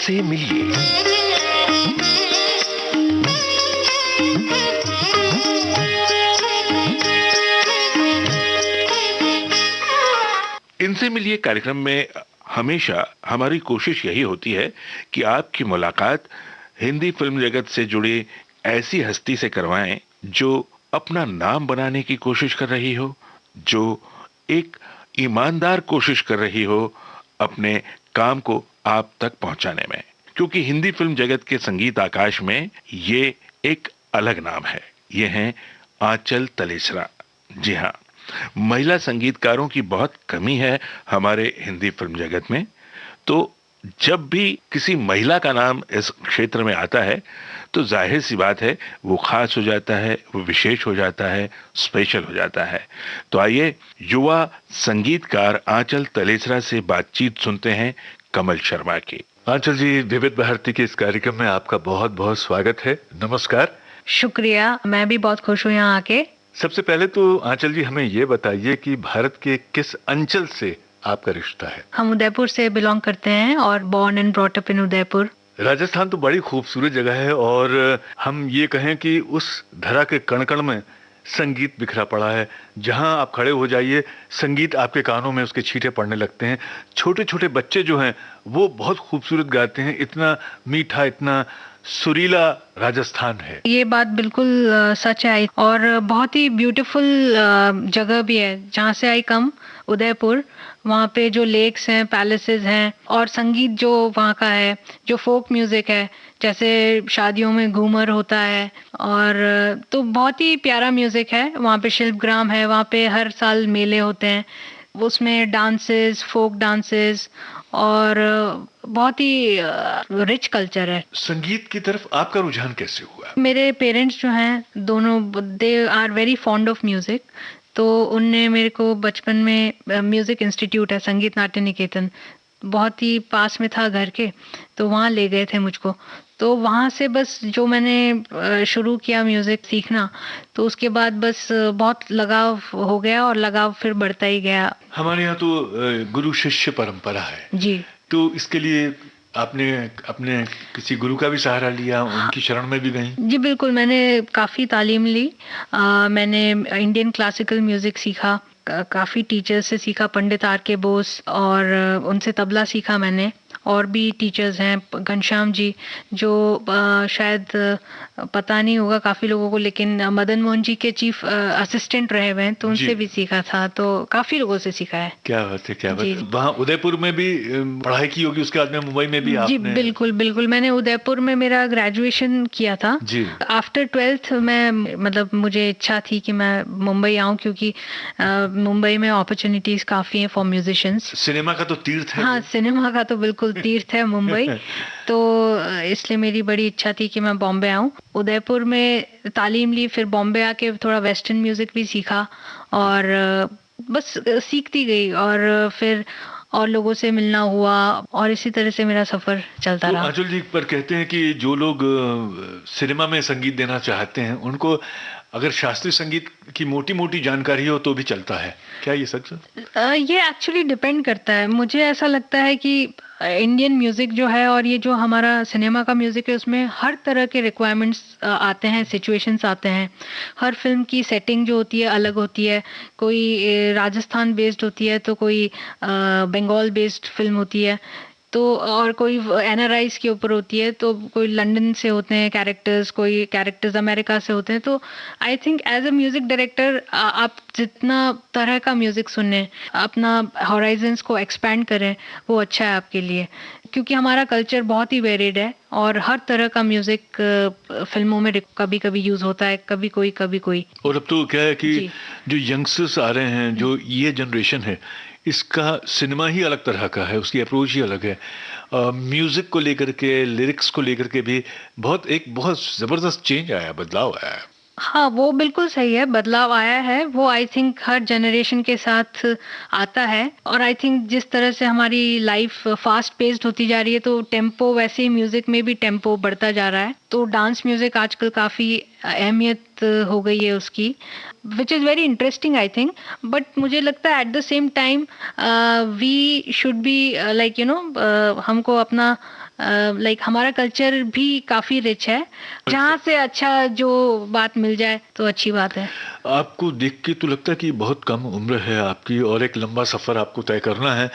इनसे मिलिए। इनसे मिलिए कार्यक्रम में हमेशा हमारी कोशिश यही होती है कि आपकी मुलाकात हिंदी फिल्म जगत से जुड़ी ऐसी हस्ती से करवाएं जो अपना नाम बनाने की कोशिश कर रही हो, जो एक ईमानदार कोशिश कर रही हो अपने काम को आप तक पहुंचाने में। क्योंकि हिंदी फिल्म जगत के संगीत आकाश में ये एक अलग नाम है। ये हैं आंचल तलेसरा। जी हाँ, महिला संगीतकारों की बहुत कमी है हमारे हिंदी फिल्म जगत में। तो जब भी किसी महिला का नाम इस क्षेत्र में आता है तो जाहिर सी बात है वो खास हो जाता है, वो विशेष हो जाता है, स्पेशल हो जाता है। तो आइए युवा संगीतकार आंचल तलेसरा से बातचीत सुनते हैं कमल शर्मा की। आंचल जी, विविध भारती के इस कार्यक्रम में आपका बहुत बहुत स्वागत है। नमस्कार। शुक्रिया, मैं भी बहुत खुश हूँ यहाँ आके। सबसे पहले तो आंचल जी हमें ये बताइए कि भारत के किस अंचल से आपका रिश्ता है? हम उदयपुर से बिलोंग करते हैं और born and brought up in Udaipur. Rajasthan तो बड़ी खूबसूरत जगह है और हम ये कहें कि उस धरा के कण कण में संगीत बिखरा पड़ा है। जहां आप खड़े हो जाइए, संगीत आपके कानों में उसके छींटे पड़ने लगते हैं। छोटे छोटे बच्चे जो हैं वो बहुत खूबसूरत गाते हैं। इतना मीठा, इतना सुरीला राजस्थान है। ये बात बिल्कुल सच है और बहुत ही ब्यूटीफुल जगह भी है जहाँ से आई कम, उदयपुर। वहाँ पे जो लेक्स हैं, पैलेसेस हैं और संगीत जो वहाँ का है, जो फोक म्यूजिक है, जैसे शादियों में घूमर होता है और तो बहुत ही प्यारा म्यूजिक है। वहाँ पे शिल्पग्राम है, वहाँ पे हर साल मेले होते हैं, उसमें डांसेस, फोक डांसेस और बहुत ही रिच कल्चर है। संगीत की तरफ आपका रुझान कैसे हुआ? मेरे पेरेंट्स जो हैं दोनों, they are very fond of music. तो उनने मेरे को बचपन में, म्यूजिक इंस्टीट्यूट है संगीत नाट्य निकेतन, बहुत ही पास में था घर के, तो वहाँ ले गए थे मुझको। तो वहाँ से बस जो मैंने शुरू किया म्यूजिक सीखना, तो उसके बाद बस बहुत लगाव हो गया और लगाव फिर बढ़ता ही गया। हमारे यहाँ तो गुरु शिष्य परंपरा है जी। तो इसके लिए आपने अपने किसी गुरु का भी सहारा लिया, उनकी शरण में भी गई? जी बिल्कुल, मैंने काफ़ी तालीम ली। मैंने इंडियन क्लासिकल म्यूजिक सीखा, काफ़ी टीचर्स से सीखा, पंडित आर के बोस, और उनसे तबला सीखा मैंने। और भी टीचर्स हैं, घनश्याम जी, जो शायद पता नहीं होगा काफ़ी लोगों को, लेकिन मदन मोहन जी के चीफ असिस्टेंट रहे हुए हैं, तो उनसे भी सीखा था। तो काफ़ी लोगों से सीखा है। क्या बात है, क्या बात है। वहाँ उदयपुर में भी पढ़ाई की होगी, उसके बाद में मुंबई में भी आपने? जी बिल्कुल बिल्कुल, मैंने उदयपुर में मेरा ग्रेजुएशन किया था जी। आफ्टर 12th मैं, मतलब मुझे इच्छा थी कि मैं मुंबई आऊँ, क्योंकि मुंबई में अपॉर्चुनिटीज काफ़ी हैं फॉर म्यूजिशियंस। सिनेमा का तो तीर्थ है। हाँ, सिनेमा का तो बिल्कुल तीर्थ है मुंबई। तो इसलिए मेरी बड़ी इच्छा थी कि मैं बॉम्बे आऊँ। उदयपुर में तालीम ली, फिर बॉम्बे आके थोड़ा वेस्टर्न म्यूजिक भी सीखा और बस सीखती गई और फिर और लोगों से मिलना हुआ और इसी तरह से मेरा सफर चलता रहा। आंचल जी, पर कहते हैं कि जो लोग सिनेमा में संगीत देना चाहते हैं उनको अगर शास्त्रीय संगीत की मोटी मोटी जानकारी हो तो भी चलता है, क्या ये सच है? ये एक्चुअली डिपेंड करता है। मुझे ऐसा लगता है कि इंडियन म्यूजिक जो है और ये जो हमारा सिनेमा का म्यूजिक है, उसमें हर तरह के रिक्वायरमेंट्स आते हैं, सिचुएशंस आते हैं। हर फिल्म की सेटिंग जो होती है अलग होती है। कोई राजस्थान बेस्ड होती है, तो कोई बंगाल बेस्ड फिल्म होती है, तो और कोई एनआरआईज के ऊपर होती है, तो कोई लंदन से होते हैं कैरेक्टर्स, कोई कैरेक्टर्स अमेरिका से होते हैं। तो I think as a music director आप जितना तरह का म्यूजिक सुने, अपना हॉराइजन्स को एक्सपैंड करें, वो अच्छा है आपके लिए, क्योंकि हमारा कल्चर बहुत ही वेरिड है और हर तरह का म्यूजिक फिल्मों में कभी कभी यूज होता है, कभी कोई। और अब तो क्या है कि जो यंगस्टर्स आ रहे हैं, जो ये जनरेशन है, इसका सिनेमा ही अलग तरह का है, उसकी अप्रोच ही अलग है। म्यूजिक को लेकर के, लिरिक्स को लेकर के भी बहुत जबरदस्त चेंज आया, बदलाव आया है। हाँ, वो बिल्कुल सही है, बदलाव आया है। वो आई थिंक हर जनरेशन के साथ आता है और आई थिंक जिस तरह से हमारी लाइफ फास्ट पेस्ड होती जा रही है, तो टेम्पो, वैसे ही म्यूजिक में भी टेम्पो बढ़ता जा रहा है। तो डांस म्यूजिक आजकल काफ़ी अहमियत हो गई है उसकी, which is very interesting I think. But मुझे लगता है at the same time we should be like हमको अपना लाइक हमारा कल्चर भी काफी रिच है, जहाँ से अच्छा जो बात मिल जाए तो अच्छी बात है। आपको देख के तो लगता है कि बहुत कम उम्र है आपकी और एक लंबा सफर आपको तय करना है।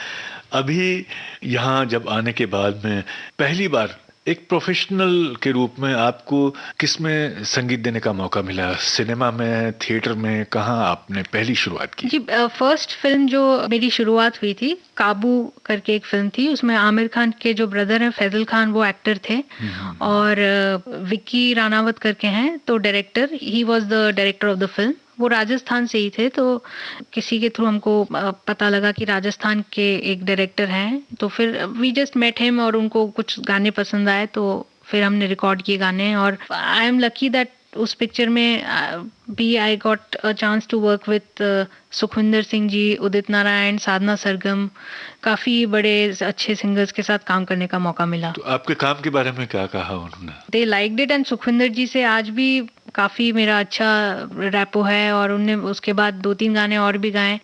अभी यहाँ जब आने के बाद में पहली बार एक प्रोफेशनल के रूप में आपको किसमें संगीत देने का मौका मिला? सिनेमा में, थिएटर में, कहाँ आपने पहली शुरुआत की? जी, फर्स्ट फिल्म जो मेरी शुरुआत हुई थी, काबू करके एक फिल्म थी, उसमें आमिर खान के जो ब्रदर हैं फैजल खान, वो एक्टर थे, और विक्की रानावत करके हैं तो director, he was the director of the film. वो राजस्थान से ही थे, तो किसी के थ्रू हमको पता लगा कि राजस्थान के एक डायरेक्टर हैं, तो फिर वी जस्ट मेट हिम और उनको कुछ गाने पसंद आए तो फिर हमने रिकॉर्ड किए गाने। और आई एम लकी दैट उस पिक्चर में भी I got a chance to work with Sukhwinder Singh ji, Udit Narayan, Sadhana Sargam, काफी बड़े अच्छे सिंगर्स के साथ काम करने का मौका मिला। तो आपके काम के बारे में क्या कहा उन्होंने? दे लाइक्ड इट, एंड सुखविंदर जी से आज भी काफी मेरा अच्छा रैपो है, और उनने उसके बाद 2-3 गाने और भी गाए,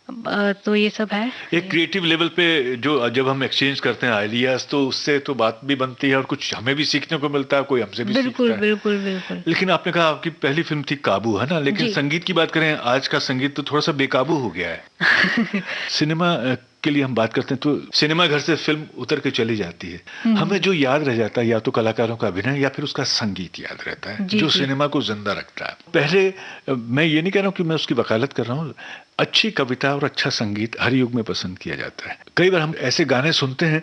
तो ये सब है। एक क्रिएटिव लेवल पे जो जब हम एक्सचेंज करते हैं आइडियाज, तो उससे तो बात भी बनती है और कुछ हमें भी सीखने को मिलता है, कोई हमसे भी बिल्कुल सीखता है। बिल्कुल बिल्कुल। लेकिन आपने कहा आपकी पहली फिल्म थी काबू, है ना? लेकिन संगीत की बात करें, आज का संगीत तो थोड़ा सा बेकाबू हो गया है। सिनेमा के लिए हम बात करते हैं तो सिनेमा घर से फिल्म उतर के चली जाती है, हमें जो याद रह जाता है या तो कलाकारों का अभिनय या फिर उसका संगीत याद रहता है, जो सिनेमा को जिंदा रखता है। पहले मैं ये नहीं कह रहा हूँ कि मैं उसकी वकालत कर रहा हूँ, अच्छी कविता और अच्छा संगीत हर युग में पसंद किया जाता है। कई बार हम ऐसे गाने सुनते हैं,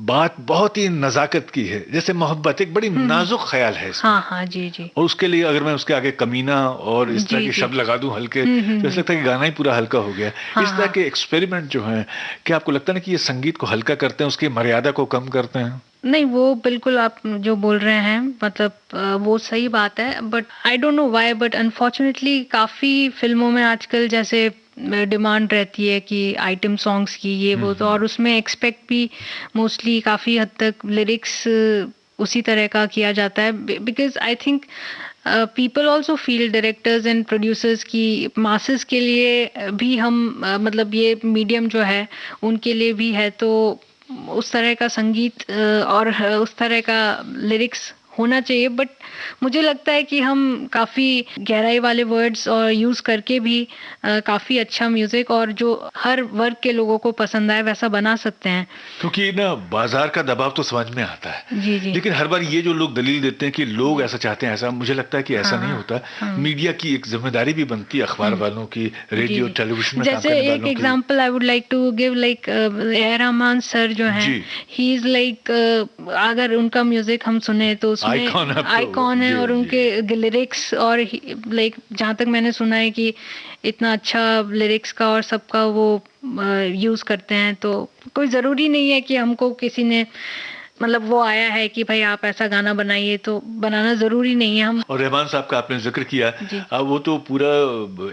बात बहुत ही नजाकत की है, जैसे मोहब्बत एक बड़ी नाजुक ख्याल है इसमें। हाँ हाँ, जी जी। और उसके लिए अगर मैं उसके आगे कमीना और इस तरह के शब्द लगा दूं हल्के, तो ऐसा लगता है कि गाना ही पूरा हल्का हो गया। इस तरह के एक्सपेरिमेंट जो हैं, क्या आपको लगता है ना कि ये संगीत को हल्का करते हैं, उसकी मर्यादा को कम करते हैं? नहीं, वो बिल्कुल आप जो बोल रहे हैं, मतलब वो सही बात है, but I don't know why, but unfortunately काफी फिल्मों में आजकल जैसे डिमांड रहती है कि आइटम सॉन्ग्स की, ये वो, तो और उसमें एक्सपेक्ट भी मोस्टली काफी हद तक लिरिक्स उसी तरह का किया जाता है, because I think people also feel, directors and producers की मासेस के लिए भी हम मतलब ये मीडियम जो है उनके लिए भी है, तो उस तरह का संगीत और उस तरह का लिरिक्स होना चाहिए। बट मुझे लगता है कि हम काफ़ी गहराई वाले वर्ड्स और यूज़ करके भी काफ़ी अच्छा म्यूज़िक और जो हर वर्ग के लोगों को पसंद आए वैसा बना सकते हैं। क्योंकि ना बाजार का दबाव तो समझ में आता है, जी जी। लेकिन हर बार ये जो लोग दलील देते हैं कि लोग ऐसा चाहते हैं, ऐसा मुझे लगता है कि ऐसा नहीं होता। मीडिया की एक जिम्मेदारी भी बनती है, अखबार वालों की, रेडियो टेलीविजन में काम करने वालों की। जैसे एक example I would like to give, like A Rahman sir जो हैं, ही इज लाइक, अगर उनका म्यूजिक हम सुने तो आइकॉन है और उनके लिरिक्स, और लाइक जहाँ तक मैंने सुना है कि इतना अच्छा लिरिक्स का और सबका वो यूज करते हैं, तो कोई जरूरी नहीं है कि हमको किसी ने मतलब वो आया है कि भाई आप ऐसा गाना बनाइए, तो बनाना जरूरी नहीं है। हम और रहमान साहब का आपने जिक्र किया, अब वो तो पूरा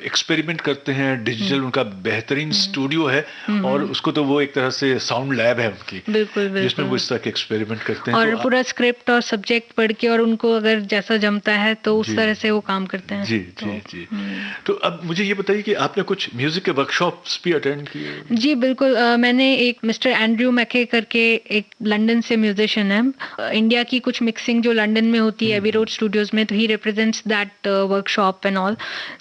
एक्सपेरिमेंट करते हैं, डिजिटल उनका बेहतरीन स्टूडियो है, और उसको तो वो एक तरह से साउंड लैब है उनकी, बिल्कुल जिसमें वो इस तरह के एक्सपेरिमेंट करते हैं, और तो पूरा स्क्रिप्ट और सब्जेक्ट पढ़ के, और उनको अगर जैसा जमता है तो उस तरह से वो काम करते हैं। जी जी जी। तो अब मुझे ये बताइए कि आपने कुछ म्यूजिक के वर्कशॉप्स भी अटेंड किए? जी बिल्कुल, मैंने एक मिस्टर एंड्रयू मैके करके एक लंदन से म्यूजिशियन है, इंडिया की कुछ मिक्सिंग जो लंदन में होती है एबी रोड स्टूडियोज में, तो he represents that workshop and all.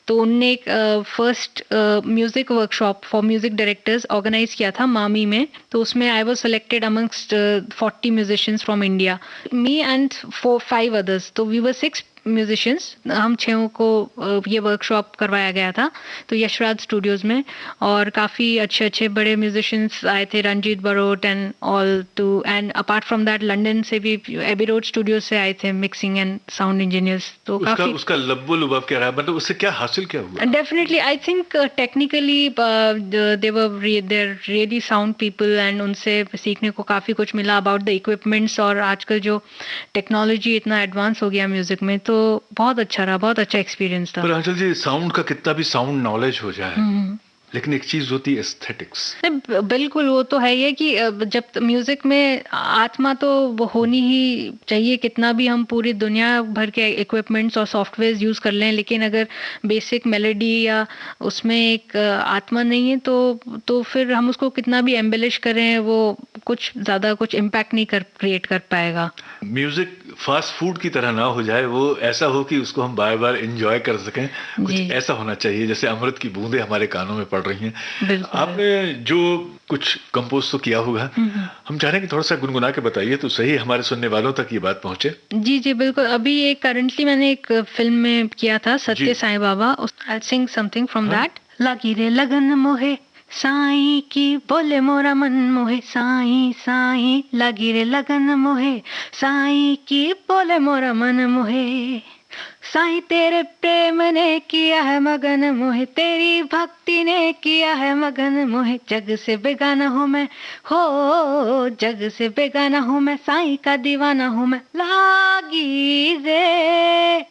तो उनने एक first music workshop for music directors organise किया था मामी में, तो उसमें I was selected amongst 40 musicians from India, me and 4-5 others, so we were 6 musicians, हम 6 को ये वर्कशॉप करवाया गया था तो यशराज स्टूडियोज में, और काफ़ी अच्छे अच्छे बड़े म्यूजिशियंस आए थे, Ranjit Barot and all too, and apart from that London से भी एबी रोड स्टूडियो से आए थे मिक्सिंग एंड साउंड इंजीनियर्स। तो काफ़ी उसका लब्बो लुभाव क्या रहा, मतलब उससे क्या हासिल क्या हुआ? Definitely I think technically they're really sound people, and उनसे सीखने को काफ़ी कुछ मिला अबाउट द इक्विपमेंट्स, और आजकल जो टेक्नोलॉजी इतना एडवांस हो गया म्यूजिक में, तो बहुत अच्छा रहा, बहुत अच्छा एक्सपीरियंस था। पर आंचल जी, साउंड का कितना भी साउंड नॉलेज हो जाए, लेकिन एक चीज होती है एस्थेटिक्स। बिल्कुल, वो तो है ये कि जब म्यूजिक में आत्मा तो वो होनी ही चाहिए, कितना भी हम पूरी दुनिया भर के इक्विपमेंट्स और सॉफ्टवेयर यूज कर लें, लेकिन अगर बेसिक मेलोडी या उसमें एक आत्मा नहीं है तो फिर हम उसको कितना भी एम्बेलिश करें वो कुछ ज्यादा कुछ इम्पैक्ट नहीं क्रिएट कर पाएगा। म्यूजिक फास्ट फूड की तरह ना हो जाए, वो ऐसा हो कि उसको हम बार बार एंजॉय कर सकें, कुछ ऐसा होना चाहिए जैसे अमृत की बूंदें हमारे कानों में पड़ रही हैं। आपने जो कुछ कंपोज तो किया होगा, हम चाह रहे हैं कि थोड़ा सा गुनगुना के बताइए तो सही हमारे सुनने वालों तक ये बात पहुंचे। जी जी बिल्कुल। अभी एक करंटली मैंने एक फिल्म में किया था, सत्य साईं बाबा। आई सिंग समथिंग फ्रॉम दैट। लगी रे लगन मोहे साईं की बोले मोरा मन मोहे, साईं साईं लगी रे लगन मोहे साईं की बोले मोरा मन मोहे, साईं तेरे प्रेम ने किया है मगन मोहे, तेरी भक्ति ने किया है मगन मोहे, जग से बेगाना हूँ मैं, हो जग से बेगाना हूँ मैं, साईं का दीवाना हूँ मैं, लागी रे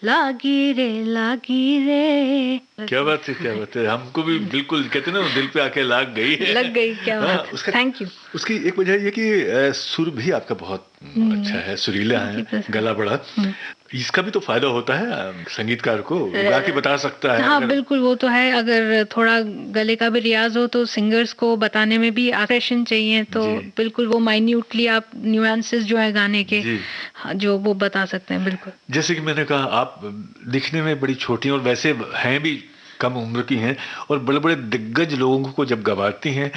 लागी रे लागी रे। क्या बात है, क्या बात है। हमको भी बिल्कुल कहते ना दिल पे आके लाग गई है। लग गई, क्या बात है। Thank you. उसकी एक वजह ये कि सुर भी आपका बहुत अच्छा है, सुरीला है, गला बड़ा। इसका भी तो फायदा होता है संगीतकार को, गा के बता सकता है। हाँ बिल्कुल, वो तो है। अगर थोड़ा गले का भी रियाज हो तो सिंगर्स को बताने में भी एक्सप्रेशन चाहिए, तो बिल्कुल वो माइन्यूटली आप न्यूएंसेस जो है गाने के जो वो बता सकते हैं। बिल्कुल, जैसे कि मैंने कहा आप दिखने में बड़ी छोटी और वैसे हैं भी कम उम्र की हैं, और बड़े बड़े दिग्गज लोगों को जब गवाती हैं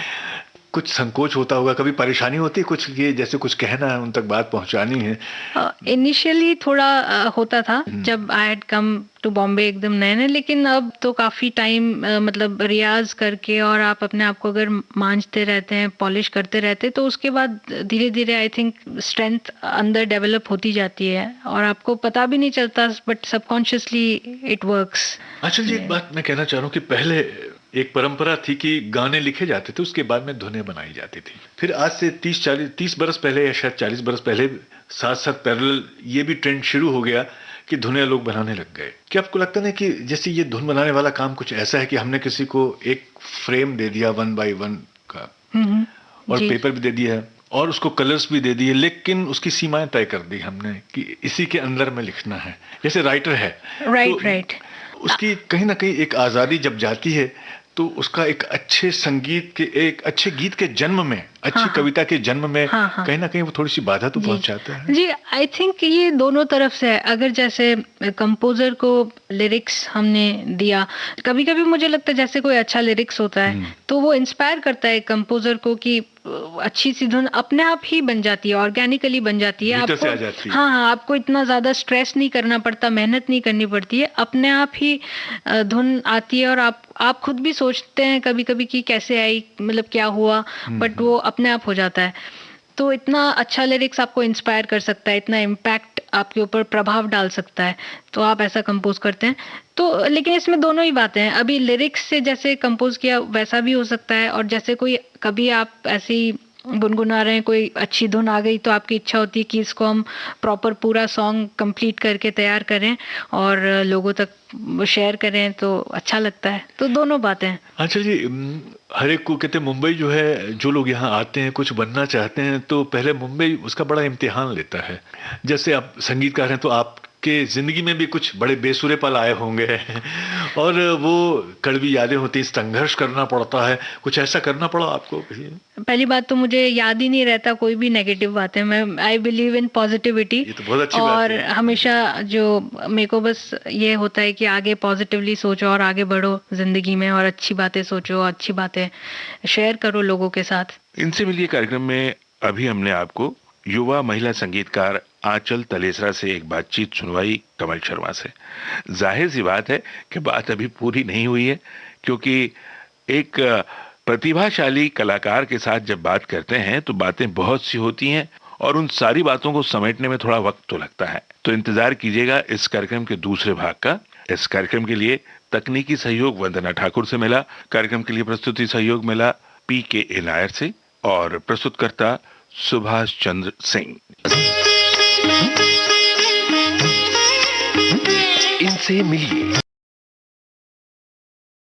कुछ संकोच होता होगा, कभी परेशानी होती है कुछ, ये जैसे कुछ कहना है उन तक बात पहुंचानी है? इनिशियली थोड़ा होता था जब I had come to Bombay एकदम नए नए, लेकिन अब तो काफी टाइम मतलब रियाज करके और आप अपने आप को अगर मांझते रहते हैं, पॉलिश करते रहते, तो उसके बाद धीरे धीरे आई थिंक स्ट्रेंथ अंदर डेवलप होती जाती है और आपको पता भी नहीं चलता, बट सबकॉन्शियसली इट वर्क्स। अच्छा जी, एक बात मैं कहना चाह रहा हूँ कि पहले एक परंपरा थी कि गाने लिखे जाते थे, उसके बाद में धुनें बनाई जाती थी। फिर आज से 30 बरस पहले या शायद 40 बरस पहले साथ साथ पैरेलल ये भी ट्रेंड शुरू हो गया कि धुनें लोग बनाने लग गए। क्या आपको लगता है कि जैसे ये धुन बनाने वाला काम कुछ ऐसा है कि हमने किसी को एक फ्रेम दे दिया 1 by 1 का, और पेपर भी दे दिया है और उसको कलर्स भी दे दिए, लेकिन उसकी सीमाएं तय कर दी हमने कि इसी के अंदर में लिखना है, जैसे राइटर है। राइट। उसकी कहीं ना कहीं एक आजादी जब जाती है तो उसका एक अच्छे संगीत के, एक अच्छे गीत के जन्म में, अच्छी कविता के जन्म में कहीं ना कहीं वो थोड़ी सी बाधा तो पहुंचाता है। जी, आई थिंक ये दोनों तरफ से है। अगर जैसे कंपोजर को लिरिक्स हमने दिया, कभी कभी मुझे लगता है जैसे कोई अच्छा लिरिक्स होता है तो वो इंस्पायर करता है कंपोजर को कि अच्छी सी धुन अपने आप ही बन जाती है, ऑर्गेनिकली बन जाती है। आपको हाँ, आपको इतना ज्यादा स्ट्रेस नहीं करना पड़ता, मेहनत नहीं करनी पड़ती है, अपने आप ही धुन आती है और आप खुद भी सोचते हैं कभी कभी कि कैसे आई, मतलब क्या हुआ, बट वो अपने आप हो जाता है। तो इतना अच्छा लिरिक्स आपको इंस्पायर कर सकता है, इतना इम्पैक्ट आपके ऊपर प्रभाव डाल सकता है, तो आप ऐसा कंपोज करते हैं। तो लेकिन इसमें दोनों ही बातें हैं, अभी लिरिक्स से जैसे कंपोज किया वैसा भी हो सकता है, और जैसे कोई कभी आप ऐसे ही गुनगुना रहे हैं, कोई अच्छी धुन आ गई तो आपकी इच्छा होती है कि इसको हम प्रॉपर पूरा सॉन्ग कंप्लीट करके तैयार करें और लोगों तक शेयर करें, तो अच्छा लगता है। तो दोनों बातें हैं। अच्छा जी, हर एक को कहते हैं मुंबई जो है, जो लोग यहाँ आते हैं कुछ बनना चाहते हैं तो पहले मुंबई उसका बड़ा इम्तिहान लेता है। जैसे आप संगीतकार हैं तो आपके जिंदगी में भी कुछ बड़े बेसुरे पल आए होंगे और वो कड़वी यादें होती, संघर्ष करना पड़ता है, कुछ ऐसा करना पड़ा आपको? पहली बात तो मुझे याद ही नहीं रहता कोई भी नेगेटिव बात है। मैं आई बिलीव इन पॉजिटिविटी, ये तो बहुत अच्छी और बात है। हमेशा जो मेरे को बस ये होता है कि आगे पॉजिटिवली सोचो और आगे बढ़ो जिंदगी में, और अच्छी बातें सोचो, अच्छी बातें शेयर करो लोगों के साथ। इनसे मिलिए कार्यक्रम में अभी हमने आपको युवा महिला संगीतकार आंचल तलेसरा से एक बातचीत सुनवाई कमल शर्मा से। जाहिर सी बात है कि बात अभी पूरी नहीं हुई है, क्योंकि एक प्रतिभाशाली कलाकार के साथ जब बात करते हैं तो बातें बहुत सी होती हैं और उन सारी बातों को समेटने में थोड़ा वक्त तो लगता है। तो इंतजार कीजिएगा इस कार्यक्रम के दूसरे भाग का। इस कार्यक्रम के लिए तकनीकी सहयोग वंदना ठाकुर से मिला, कार्यक्रम के लिए प्रस्तुति सहयोग मिला PK नायर से, और प्रस्तुतकर्ता सुभाष चंद्र सिंह। इनसे मिलिए।